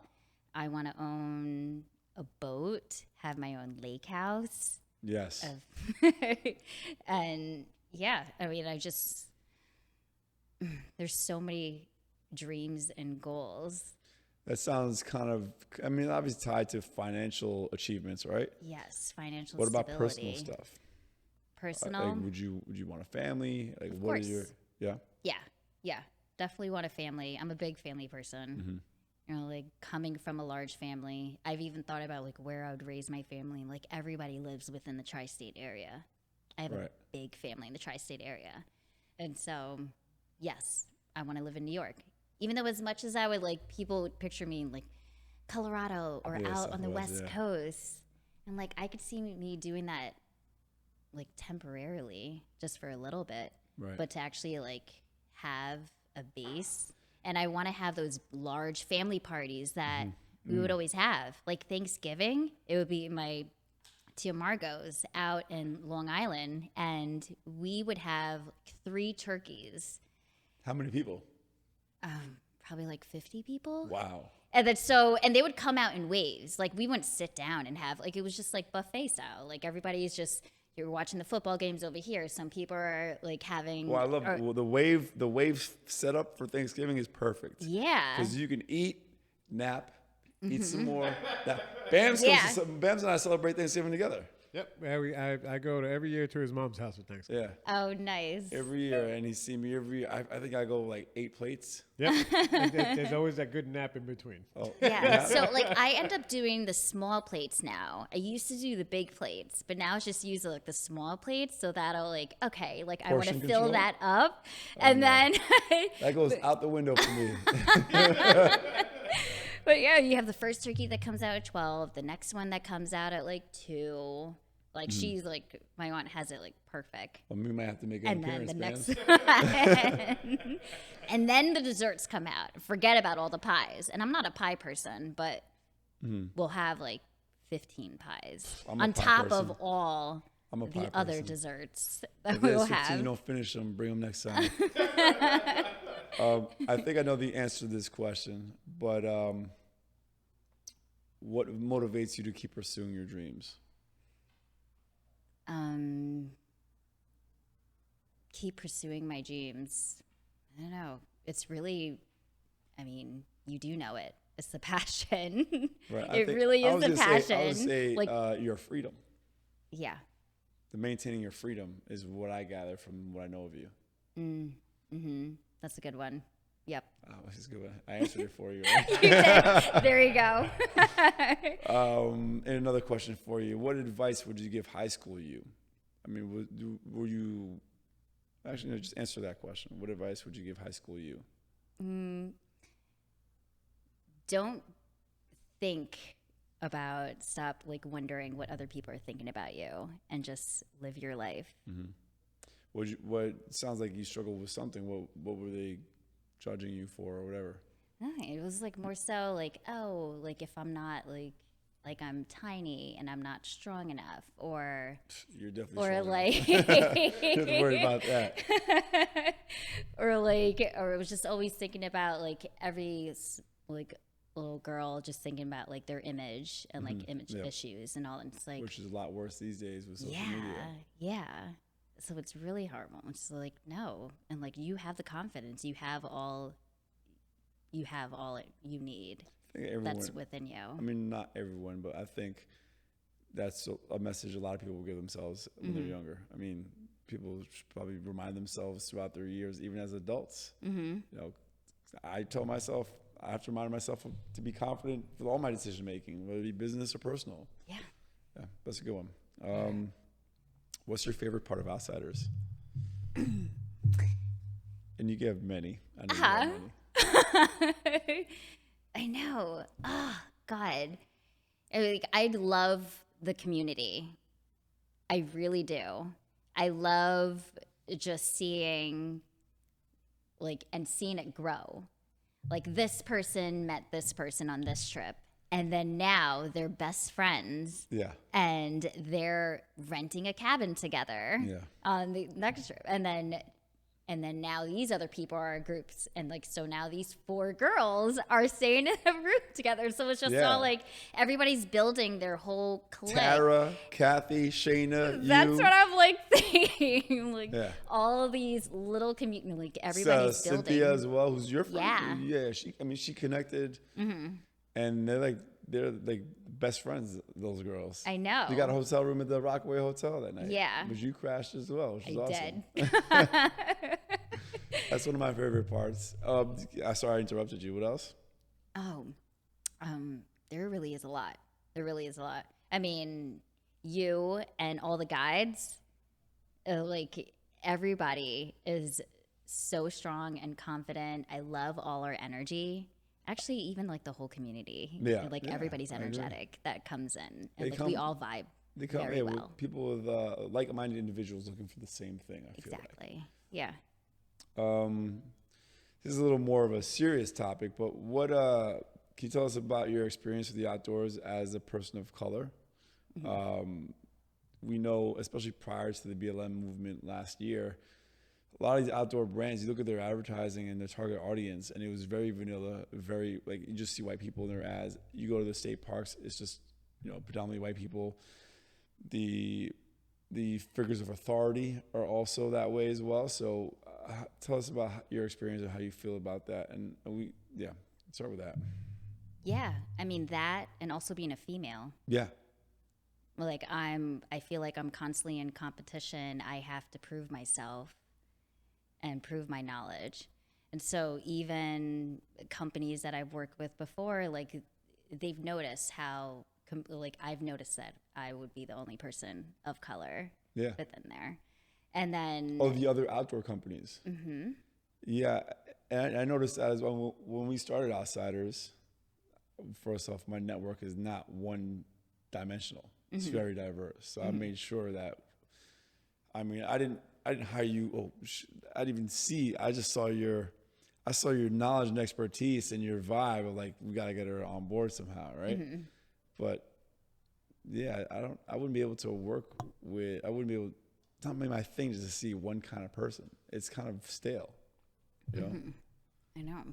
I want to own a boat, have my own lake house. Yes. And yeah, I mean, there's so many dreams and goals. That sounds kind of. I mean, obviously tied to financial achievements, right? Yes, financial What about stability. personal stuff? Personal? Like, would you want a family? Like, Of what course. are your? Yeah. Yeah, definitely want a family. I'm a big family person. You know, like coming from a large family, I've even thought about like where I would raise my family. And like everybody lives within the tri-state area. I have a Right. big family in the tri-state area. And so, yes, I want to live in New York. Even though as much as I would like, people would picture me in like Colorado or Yeah, out on the Southwest, West yeah. Coast. And like, I could see me doing that like temporarily, just for a little bit. Right. But to actually like have a base. And I want to have those large family parties that we would always have. Like Thanksgiving, it would be my Tia Margot's out in Long Island, and we would have 3 turkeys, How many people? probably like 50 people. Wow. And then and they would come out in waves. Like we wouldn't sit down and have like it was just like buffet style. Like everybody's just you're watching the football games over here. Some people are like having. Well, I love the wave setup for Thanksgiving is perfect. Yeah. Because you can eat, nap, eat some more. Now, Bam's and I celebrate Thanksgiving together. Yep. Yeah, I go to every year to his mom's house for Thanksgiving. Yeah. Oh, nice. Every year, and he's seen me every year. I think I go like 8 plates. Yep. There's always that good nap in between. Oh, Yeah. So like I end up doing the small plates now. I used to do the big plates, but now it's just use like the small plates. So that'll like, okay, like I want to Portion fill control? that up. And then, that goes out the window for me. but yeah, you have the first turkey that comes out at 12, the next one that comes out at like 2. Like she's like, my aunt has it like perfect. Well, we might have to make an And then appearance, the Bam. next, and then the desserts come out. Forget about all the pies. And I'm not a pie person, but we'll have like 15 pies I'm a on pie top person. of all I'm a pie the other person. desserts that If we'll there's 15, you have. don't finish them, bring them next time. I think I know the answer to this question, but what motivates you to keep pursuing your dreams? Keep pursuing my dreams. I don't know. It's really, I mean, you do know it. It's the passion. Right. It really is the passion. I would say your freedom. Yeah. The maintaining your freedom is what I gather from what I know of you. That's a good one. Yep. Oh, that's a good one. I answered it for you. You did. There you go. And another question for you. What advice would you give high school you? I mean, were you... Actually, no, just answer that question. What advice would you give high school you? Don't stop like wondering what other people are thinking about you, and just live your life. What sounds like you struggled with something. What were they judging you for or whatever? It was like more so like, oh, like if I'm not like I'm tiny and I'm not strong enough, or you're definitely or strong like you don't have to worry about that. or it was just always thinking about like every like little girl just thinking about like their image and like image issues and all, and it's like, which is a lot worse these days with social media. So it's really horrible. It's like, no, and like you have the confidence, you have all you need. That's within you. I mean, not everyone, but I think that's a message a lot of people will give themselves when they're younger. I mean, people should probably remind themselves throughout their years, even as adults. You know, I told myself, I have to remind myself to be confident with all my decision making, whether it be business or personal. Yeah, that's a good one. What's your favorite part of Outsiders? And you give many. I know you have many. I know. Oh, God. I love the community. I really do. I love just seeing it grow. Like, this person met this person on this trip, and then now they're best friends. Yeah. And they're renting a cabin together on the next trip. And then now these other people are groups, and like, so now these 4 girls are staying in a room together. So it's just all like everybody's building their whole clique. Tara, Kathy, Shayna, That's what I'm like thinking. Like all these little community, like everybody's building. Cynthia as well, who's your friend. Yeah. She connected, and they're like best friends. Those girls. I know. You got a hotel room at the Rockaway Hotel that night. Yeah. But you crashed as well, which is awesome. I did. That's one of my favorite parts. Sorry I interrupted you. What else? There really is a lot. I mean, you and all the guides, like everybody is so strong and confident. I love all our energy. Actually, even like the whole community. Everybody's energetic that comes in, and we all vibe. They come very well. People with like-minded individuals looking for the same thing. I feel exactly. Yeah. This is a little more of a serious topic, but what can you tell us about your experience with the outdoors as a person of color? We know, especially prior to the BLM movement last year, a lot of these outdoor brands, you look at their advertising and their target audience, and it was very vanilla, very like, you just see white people in their ads. You go to the state parks, it's just, predominantly white people. The figures of authority are also that way as well. So tell us about your experience and how you feel about that. And start with that. Yeah. I mean, that, and also being a female. Yeah. Like I feel like I'm constantly in competition. I have to prove myself and prove my knowledge. And so even companies that I've worked with before, like they've noticed how, I've noticed that I would be the only person of color within there. And then the other outdoor companies. Yeah, and I noticed that as well when we started Outsiders. First off, my network is not one-dimensional; it's very diverse. So I made sure that. I mean, I didn't hire you. I didn't even see. I just saw your knowledge and expertise and your vibe of like, we got to get her on board somehow, right? But yeah, I wouldn't be able to work with. It's not my thing just to see one kind of person. It's kind of stale, you know. I know.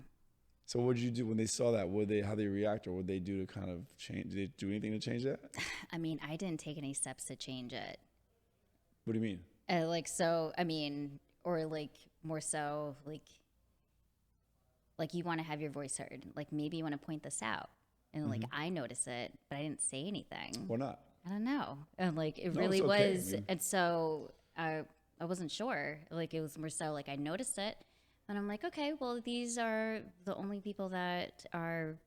So what did you do when they saw that? How they react, or what they do to kind of change? Did they do anything to change that? I mean, I didn't take any steps to change it. What do you mean? Or like more so like you want to have your voice heard. Like maybe you want to point this out. And like I notice it, but I didn't say anything. Why not? I don't know. And like it No, really it's okay. was. I mean- And so I wasn't sure. Like it was more so like I noticed it. And I'm like, okay, well, these are the only people that are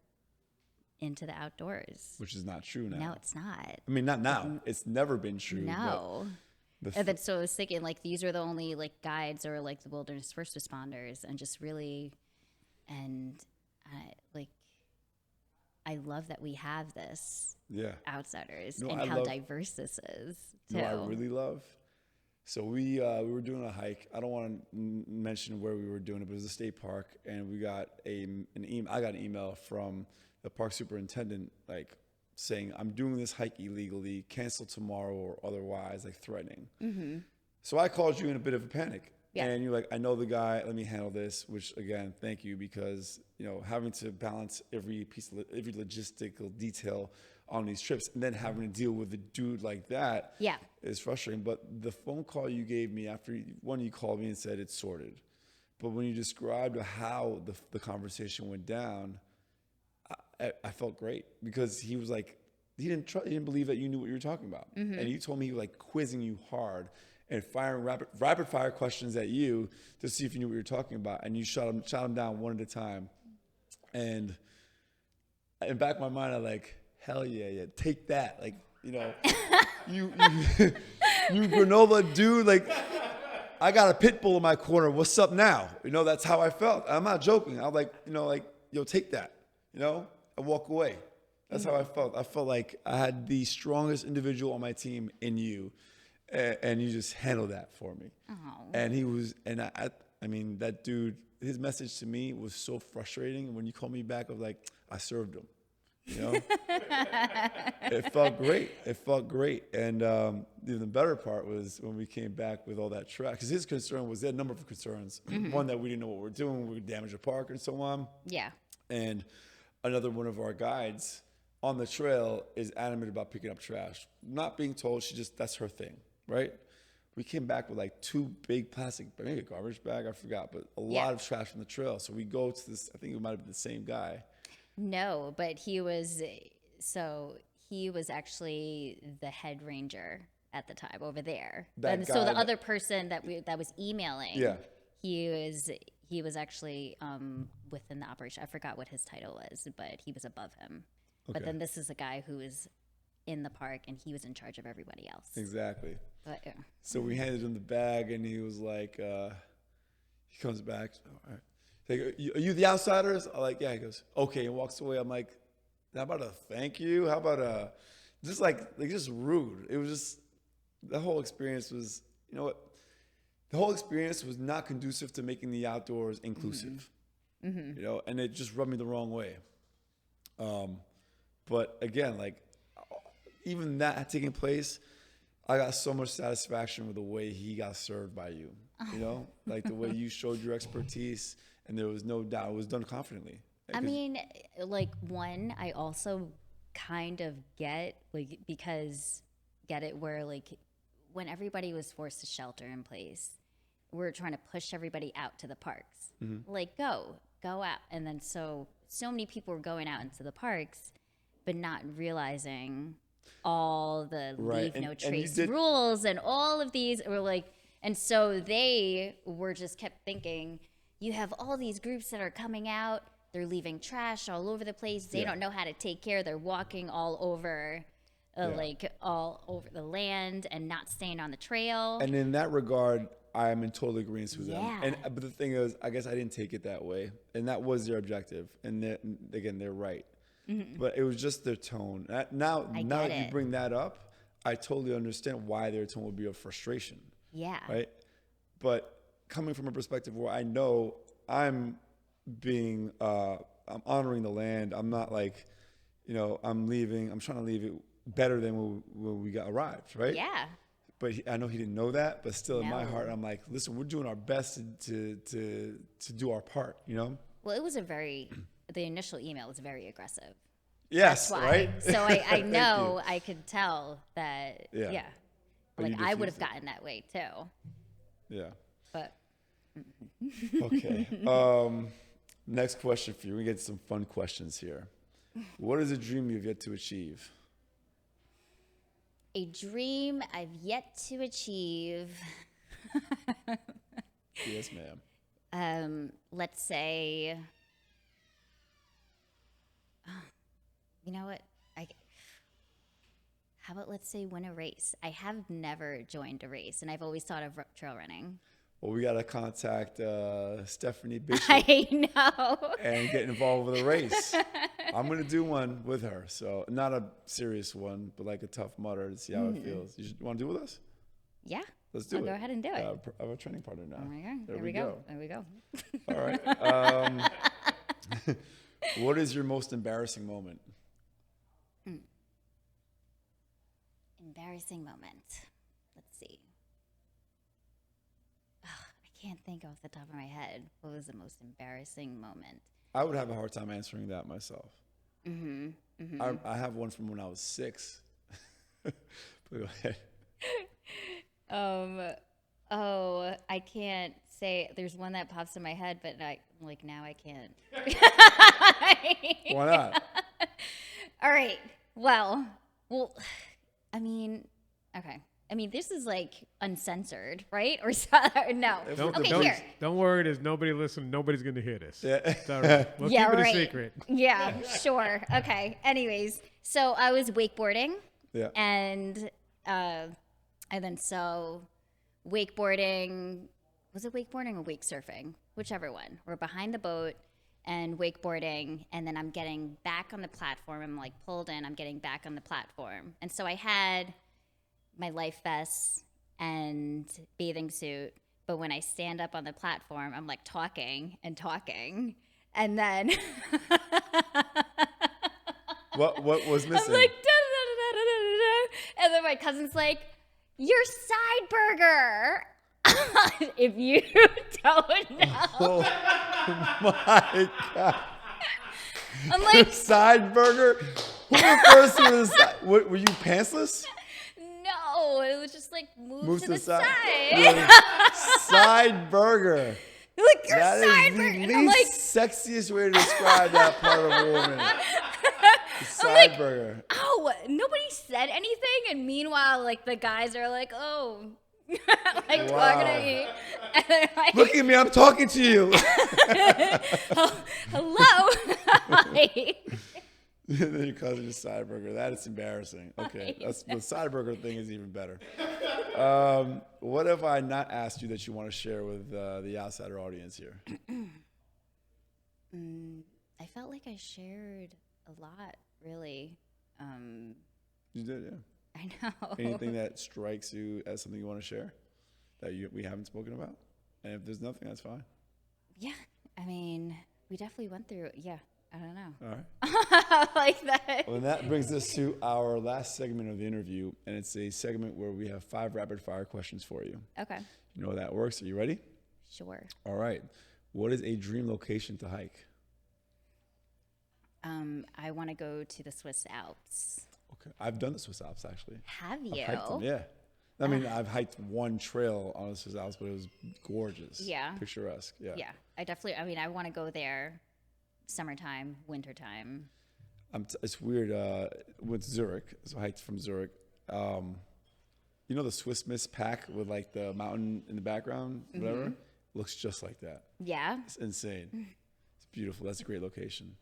into the outdoors. Which is not true now. No, it's not. I mean, not now. It's never been true. No. But And then so I was thinking, like, these are the only, like, guides or, like, the wilderness first responders. And just really, and, I love that we have this yeah. outsiders No, and I how love- diverse this is, too. You know what I really love? So we were doing a hike. I don't want to mention where we were doing it, but it was a state park, and we got an email. I got an email from the park superintendent, like saying, "I'm doing this hike illegally. Cancel tomorrow or otherwise," like threatening. Mm-hmm. So I called you in a bit of a panic. Yeah. And you're like, "I know the guy. Let me handle this." Which again, thank you, because having to balance every logistical detail on these trips, and then having to deal with a dude like that, Yeah. is frustrating. But the phone call you gave me after you called me and said it's sorted, but when you described how the conversation went down, I felt great, because he was like, he didn't believe that you knew what you were talking about, and you told me he was like quizzing you hard and firing rapid fire questions at you to see if you knew what you were talking about, and you shot him down one at a time. And in back of my mind, I like, hell yeah, take that, like, you granola dude, like, I got a pit bull in my corner. What's up now? That's how I felt. I'm not joking. I was like, yo, take that. I walk away. That's how I felt. I felt like I had the strongest individual on my team in you, and you just handled that for me. Oh. And he was, and I mean, that dude, his message to me was so frustrating. And when you called me back, I was like, I served him. It felt great. And the better part was when we came back with all that trash, because his concern was, there a number of concerns. One, that we didn't know what we were doing, we would damage the park and so on. Yeah. And another one of our guides on the trail is adamant about picking up trash. Not being told, that's her thing, right? We came back with like 2 big plastic, maybe a garbage bag, I forgot, but a lot of trash from the trail. So we go to this, I think it might have been the same guy. No, but he was actually the head ranger at the time over there. And so the other person that was emailing, he was actually within the operation. I forgot what his title was, but he was above him. Okay. But then this is a guy who was in the park, and he was in charge of everybody else. Exactly. But, yeah. So we handed him the bag, and he was like, he comes back, all right. Like, are you the outsiders? I'm like, yeah. He goes, okay, and walks away. I'm like, how about a thank you? How about just just rude? It was just, the whole experience was, the whole experience was not conducive to making the outdoors inclusive. Mm-hmm. And it just rubbed me the wrong way. But again, like, even that taking place, I got so much satisfaction with the way he got served by you. Like the way you showed your expertise, and there was no doubt it was done confidently. I mean, like, one, I also kind of get it where, like, when everybody was forced to shelter in place, we're trying to push everybody out to the parks. Mm-hmm. Like, go out. And then so many people were going out into the parks, but not realizing all the leave no trace rules and all of these were like, and so they were just kept thinking, you have all these groups that are coming out, they're leaving trash all over the place, they don't know how to take care, they're walking all over all over the land and not staying on the trail. And in that regard, I'm in total agreement with Yeah. them. But the thing is, I guess I didn't take it that way, and that was their objective. And they're right. Mm-hmm. But it was just their tone. Now that you bring that up, I totally understand why their tone would be of frustration. Yeah. Right. But coming from a perspective where I know I'm honoring the land. I'm not like, I'm trying to leave it better than when we arrived. Right. Yeah. But I know he didn't know that, but still in my heart, I'm like, listen, we're doing our best to do our part, Well, it was the initial email was very aggressive. Yes, That's why. right? So I Thank know you. I could tell that, Yeah. But like you I would diffused have it. gotten that way too. Yeah. But Okay. Next question for you. We get some fun questions here. What is a dream you've yet to achieve? a dream I've yet to achieve. Yes, ma'am. Let's say, you know what? How about let's say win a race? I have never joined a race, and I've always thought of trail running. Well, we got to contact Stephanie Bishop I know. and get involved with a race. I'm going to do one with her. So not a serious one, but like a tough mudder to see how it feels. You want to do it with us? Yeah. Let's do it. Go ahead and do it. I have a training partner now. Oh my God. There There we go. There we go. All right. What is your most embarrassing moment? Embarrassing moment. Let's see. I can't think off the top of my head. What was the most embarrassing moment? I would have a hard time answering that myself. I have one from when I was 6. But go ahead. I can't say. There's one that pops in my head, but now I can't. Why not? All right. Well, I mean, okay. I mean, this is like uncensored, right? Or no? Don't worry. There's nobody listening. Nobody's going to hear this. Yeah. It's all right. We'll Yeah, keep it right. a secret. Yeah, sure. Okay. Anyways, so I was wakeboarding. Yeah. And then wakeboarding, was it wakeboarding or wake surfing? Whichever one. We're behind the boat and wakeboarding, and then I'm getting back on the platform. I'm like pulled in, I'm getting back on the platform. And so I had my life vest and bathing suit, but when I stand up on the platform, I'm like talking, and then What was missing? I'm like, da-da-da-da-da-da-da. And then my cousin's like, "Your side burger." If you don't know, Oh my God. I'm like, Side burger? Who refers to it as side? Were you pantsless? no, it was just like move to the side. Yeah. Side burger. Like your That side is burger. the And I'm like, sexiest way to describe that part of a woman. The side like, burger. oh, nobody said anything, and meanwhile, like the guys are like, oh, like Wow. talking to me. And they're like, Look at me, I'm talking to you. hello. Then your cousin is side burger. That is embarrassing. Okay, the side burger thing is even better. What have I not asked you that you want to share with the outsider audience here? I felt like I shared a lot, really. You did, yeah. I know. Anything that strikes you as something you want to share that we haven't spoken about? And if there's nothing, that's fine. Yeah, I mean, we definitely went through. Yeah, I don't know. All right. Like that. Well, and that brings us to our last segment of the interview, and it's a segment where we have 5 rapid-fire questions for you. Okay. You know how that works. Are you ready? Sure. All right. What is a dream location to hike? I want to go to the Swiss Alps. Okay. I've done the Swiss Alps, actually. Have you? I've hiked them, yeah. I mean, I've hiked one trail on the Swiss Alps, but it was gorgeous. Yeah. Picturesque, yeah. Yeah, I want to go there summertime, wintertime. It's weird. With Zurich, so I hiked from Zurich. You know the Swiss Miss pack with like the mountain in the background, whatever? Looks just like that. Yeah. It's insane. It's beautiful. That's a great location.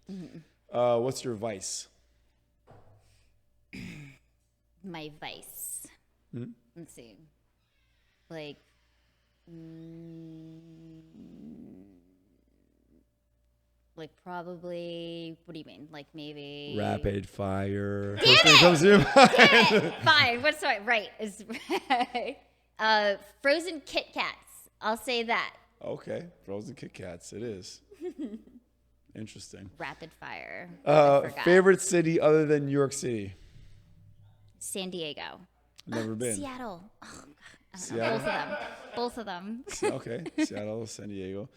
What's your vice? My vice. Let's see. Like, like probably. What do you mean? Like maybe Rapid fire. Damn First thing comes to your mind. Fine. What's the right? Is frozen Kit Kats. I'll say that. Okay, frozen Kit Kats. It is. Interesting. Rapid fire. I forgot. Favorite city other than New York City? San Diego. Never been. Seattle. Oh, God. I don't Seattle? know. Both of them. Okay, Seattle, San Diego.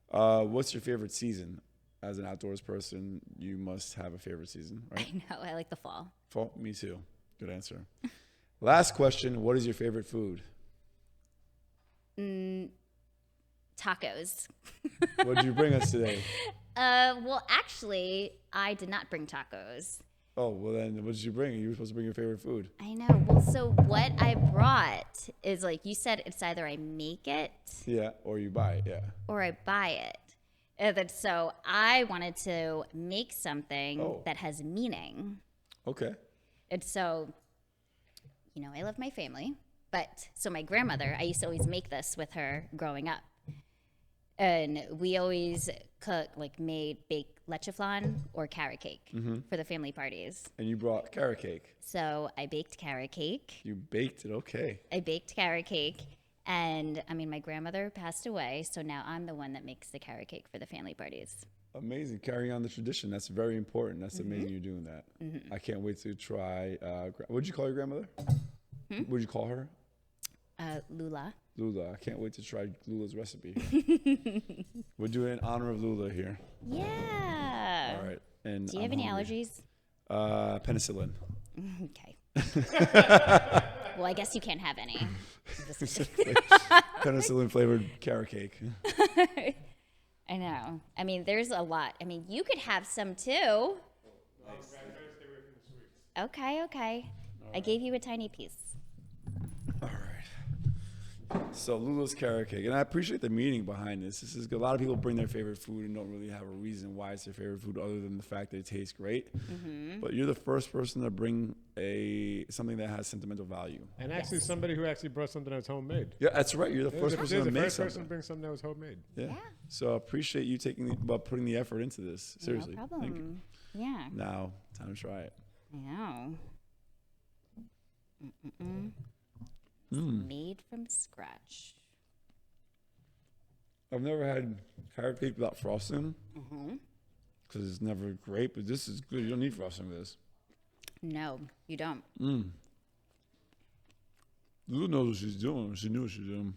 What's your favorite season? as an outdoors person, you must have a favorite season, right? I know. I like the fall. Fall? Me too. Good answer. Last question. What is your favorite food? Tacos. What did you bring us today? Well, actually, I did not bring tacos. Oh, well then what did you bring? You were supposed to bring your favorite food. I know. Well, so what I brought is like you said, it's either I make it Yeah, or you buy it, yeah. or I buy it. And then, so I wanted to make something that has meaning. Okay. And so, you know, I love my family. But so my grandmother, I used to always make this with her growing up. And we always baked leche flan or carrot cake for the family parties. And you brought carrot cake. So I baked carrot cake. You baked it, okay. I baked carrot cake. And I mean, my grandmother passed away. So now I'm the one that makes the carrot cake for the family parties. Amazing. Carrying on the tradition. That's very important. That's amazing you're doing that. I can't wait to try. What did you call your grandmother? What did you call her? Lula. Lula. I can't wait to try Lula's recipe. We're doing it in honor of Lula here. Yeah. All right. And Do you have any allergies? Penicillin. Okay. Well, I guess you can't have any. Penicillin flavored carrot cake. I know. I mean, there's a lot. I mean, you could have some too. Okay. I gave you a tiny piece. All right. So Lula's carrot cake, and I appreciate the meaning behind this. This is good. A lot of people bring their favorite food and don't really have a reason why it's their favorite food other than the fact that it tastes great. But you're the first person to bring something that has sentimental value. And actually, somebody who actually brought something that's homemade. Yeah, that's right. You're the first person to make person something. to bring something that was homemade. Yeah. So I appreciate you putting the effort into this. Seriously. No problem. Thank you. Yeah. Now, time to try it. I know. It's made from scratch. I've never had carrot cake without frosting because it's never great, but this is good. You don't need frosting with this. No, you don't. Lulu knows what she's doing. She knew what she was doing.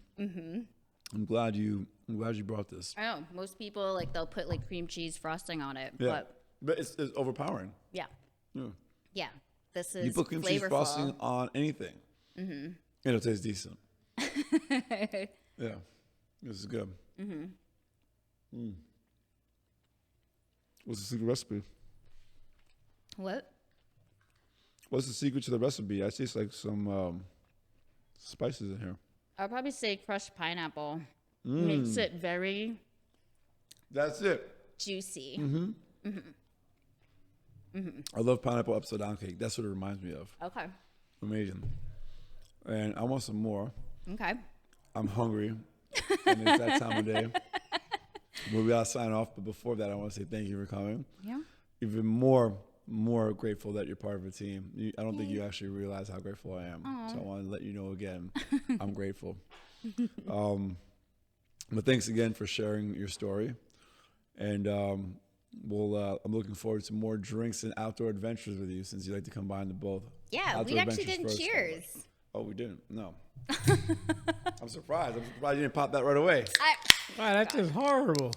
I'm glad you brought this. I know. Most people they'll put cream cheese frosting on it, Yeah, but it's overpowering. yeah. Yeah. Yeah. This is You put cream cheese frosting on anything, it'll taste decent. Yeah, this is good. What's the secret recipe? What? What's the secret to the recipe? I taste some spices in here. I'll probably say crushed pineapple. Makes it very That's it. juicy. I love pineapple upside down cake. That's what it reminds me of. Okay. Amazing. And I want some more. Okay. I'm hungry. And it's that time of day. We gotta sign off, but before that, I want to say thank you for coming. Yeah. Even more grateful that you're part of a team. I don't think you actually realize how grateful I am. So I want to let you know again, I'm grateful. But thanks again for sharing your story. And I'm looking forward to more drinks and outdoor adventures with you since you like to combine the both. Yeah, Outdoor we actually adventures didn't first, cheers. Oh, we didn't? No. I'm surprised. You didn't pop that right away. Wow, that's just horrible.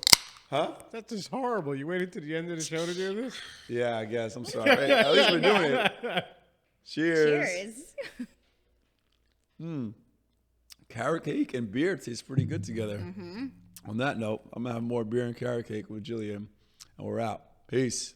Huh? That's just horrible. You waited to the end of the show to do this? Yeah, I guess. I'm sorry. Hey, at least we're doing it. Cheers. Cheers. Carrot cake and beer taste pretty good together. On that note, I'm going to have more beer and carrot cake with Jillian, and we're out. Peace.